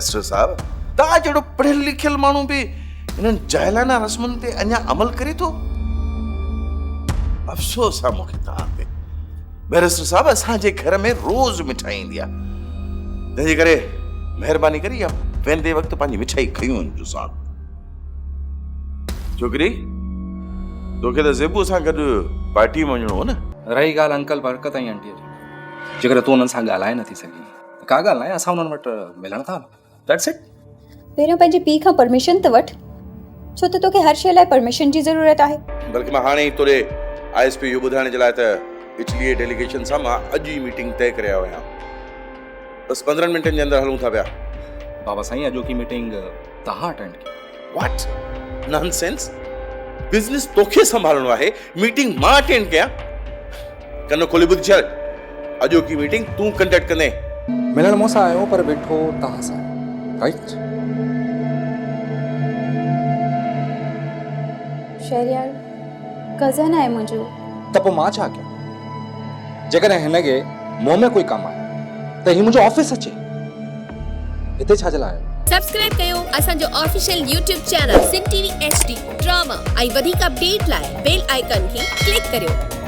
Barrister साहब तव्हां जहिड़ो पढ़ियल लिखियल माण्हू बि इन्हनि जाइलाना रस्मुनि ते अञा अमल करे थो। अफ़सोस आहे मूंखे तव्हां ते बैरिस्टर साहब, असांजे घर में रोज़ मिठाई ईंदी आहे, तंहिंजे करे महिरबानी करे या वेंदे वक़्तु पंहिंजी मिठाई खयूं वञिजो साहब। छोकिरी, तोखे त ज़ेबू सां गॾु पार्टी में वञिणो हो न? रही ॻाल्हि अंकल बरकत ऐं आंटीअ जी, जेकर तूं उन्हनि सां ॻाल्हाए नथी सघीं त का ॻाल्हि नाहे, असां उन्हनि वटि मिलण था, दैट्स इट। पहिरियों पंहिंजे पीउ खां परमिशन त वठि, छो त तोखे हर शइ लाइ परमिशन जी ज़रूरत आहे। बल्कि मां हाणे ई तोरे ISP इहो ॿुधाइण जे लाइ त इटली डेलीगेशन सां मां अॼु ई मीटिंग तय करे आयो आहियां। बस 15 मिंटनि जे अंदरि हलूं था पिया। बाबा साईं, अॼोकी मीटिंग तव्हां अटेंड कयो। What nonsense? बिज़नेस तोखे संभालणो आहे, मीटिंग मां अटेंड कयां? कनो खोली ॿुध छॾ, अॼोकी मीटिंग तूं कंडक्ट कंदे। मिलण मूंसां आयो पर वेठो तव्हां सां, राइट? शहरयार कज़न आहे मुंहिंजो। त पोइ मां छा कयां? जेकॾहिं हिनखे मुंहं में कोई कमु आहे त ही मुंहिंजो ऑफिस अचे, हिते छा जे लाइ आयो? सब्सक्राइब कयो असांजो official YouTube channel Singh TV HD drama ऐं वधीक अपडेट लाइ बेल आइकन खे क्लिक करियो।